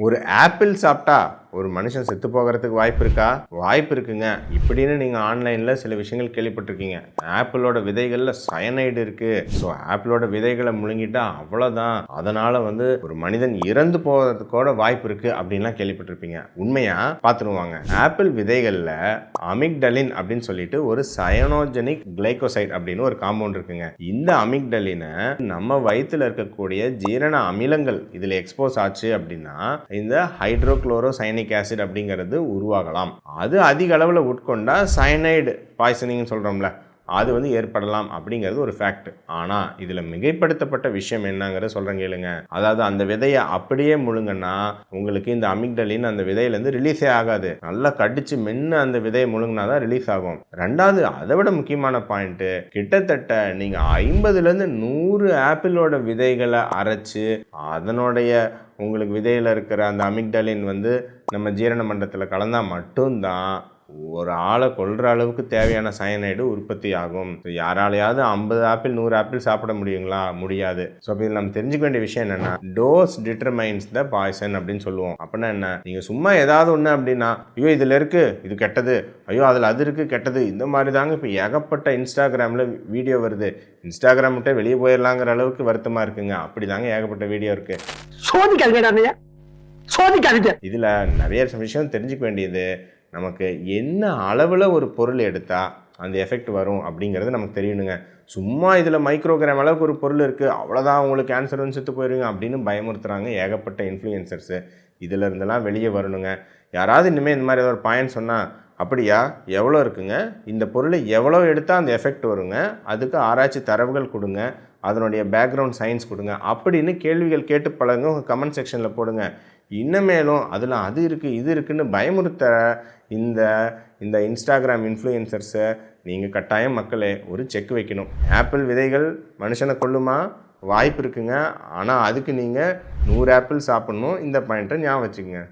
ஒரு ஆப்பிள் சாப்பிட்டா ஒரு மனுஷன் செத்து போகிறதுக்கு வாய்ப்பு இருக்கா? வாய்ப்பு இருக்குங்க. இப்படின்னு நீங்க ஆன்லைன்ல சில விஷயங்கள் கேள்விப்பட்டிருக்கீங்க. ஆப்பிளோட விதைகள்ல சயனைடு இருக்கு. ஸோ ஆப்பிளோட விதைகளை முழுங்கிட்டா அவ்வளோதான். அதனால ஒரு மனிதன் இறந்து போகிறதுக்கூட வாய்ப்பு இருக்கு அப்படின்லாம் கேள்விப்பட்டிருப்பீங்க. உண்மையா? பார்த்துருவாங்க. ஆப்பிள் விதைகள்ல அமிக்டலின் அப்படின்னு சொல்லிட்டு ஒரு சயனோஜெனிக் கிளைகோசைட் அப்படின்னு ஒரு காம்பவுண்ட் இருக்குங்க. இந்த அமிக்டலினை நம்ம வயிற்றுல இருக்கக்கூடிய ஜீரண அமிலங்கள் இதில் எக்ஸ்போஸ் ஆச்சு அப்படின்னா இந்த ஹைட்ரோகுளோரோசயனிக் ஆசிட் அப்படிங்கிறது உருவாகலாம். அது அதிக அளவில் உட்கொண்டா சயனைடு பாய்சனிங் சொல்கிறோம்ல, அது ஏற்படலாம் அப்படிங்கிறது ஒரு ஃபேக்ட். ஆனால் இதில் மிகைப்படுத்தப்பட்ட விஷயம் என்னங்கிறத சொல்கிறேன் கேளுங்க. அதாவது அந்த விதையை அப்படியே முழுங்கன்னா உங்களுக்கு இந்த அமிக்டலின் அந்த விதையிலேருந்து ரிலீஸே ஆகாது. நல்லா கடிச்சு மென்று அந்த விதையை முழுங்கினா தான் ரிலீஸ் ஆகும். ரெண்டாவது, அதை விட முக்கியமான பாயிண்ட்டு, கிட்டத்தட்ட நீங்கள் 50லேருந்து 100 ஆப்பிளோட விதைகளை அரைச்சு அதனுடைய உங்களுக்கு விதையில் இருக்கிற அந்த அமிக்டலின் நம்ம ஜீரண மண்டலத்தில் கலந்தால் மட்டும்தான் ஒரு ஆளை கொல்ற அளவுக்கு தேவையான சயனைடு உற்பத்தி ஆகும். யாராலையாவது 50 ஆப்பிள் 100 ஆப்பிள் சாப்பிட முடியுங்களா? முடியாது. ஸோ அப்போ இதில் நம்ம தெரிஞ்சுக்க வேண்டிய விஷயம் என்னென்னா, டோஸ் டிட்டர்மைன்ஸ் த பாய்சன் அப்படின்னு சொல்லுவோம். அப்படின்னா என்ன? நீங்கள் சும்மா ஏதாவது ஒன்று அப்படின்னா, ஐயோ இதில் இருக்குது இது கெட்டது, ஐயோ அதில் அது இருக்குது கெட்டது, இந்த மாதிரி தாங்க இப்போ ஏகப்பட்ட இன்ஸ்டாகிராமில் வீடியோ வருது. இன்ஸ்டாகிராம் விட்டு வெளியே போயிடலாங்கிற அளவுக்கு வருத்தமாக இருக்குங்க. அப்படி தாங்க ஏகப்பட்ட வீடியோ இருக்குது. இதில் நிறைய விஷயம் தெரிஞ்சுக்க வேண்டியது, நமக்கு என்ன அளவில் ஒரு பொருள் எடுத்தால் அந்த எஃபெக்ட் வரும் அப்படிங்கிறது நமக்கு தெரியணுங்க. சும்மா இதில் மைக்ரோகிராம் அளவுக்கு ஒரு பொருள் இருக்குது, அவ்வளோதான் உங்களுக்கு கேன்சர் செத்து போயிருங்க அப்படின்னு பயமுறுத்துகிறாங்க ஏகப்பட்ட இன்ஃப்ளூயன்சர்ஸு. இதில் இருந்தெல்லாம் வெளியே வரணுங்க. யாராவது இனிமேல் இந்த மாதிரி ஏதாவது ஒரு பாயிண்ட் சொன்னால், அப்படியா எவ்வளோ இருக்குங்க, இந்த பொருளை எவ்வளோ எடுத்தால் அந்த எஃபெக்ட் வருங்க, அதுக்கு ஆராய்ச்சி தரவுகள் கொடுங்க, அதனுடைய பேக்ரவுண்ட் சயின்ஸ் கொடுங்க அப்படின்னு கேள்விகள் கேட்டு பழங்க. உங்கள் கமெண்ட் செக்ஷனில் போடுங்க. இன்னமேலும் அதில் அது இருக்குது இது இருக்குதுன்னு பயமுறுத்த இந்த இன்ஸ்டாகிராம் இன்ஃப்ளூயன்சர்ஸை நீங்கள் கட்டாயம் மக்களே ஒரு செக் வைக்கணும். ஆப்பிள் விதைகள் மனுஷனை கொல்லுமா? வாய்ப்பு இருக்குங்க. ஆனால் அதுக்கு நீங்கள் 100 ஆப்பிள் சாப்பிட்ணும். இந்த பாயிண்ட்டை ஞாபகம் வச்சுக்கோங்க.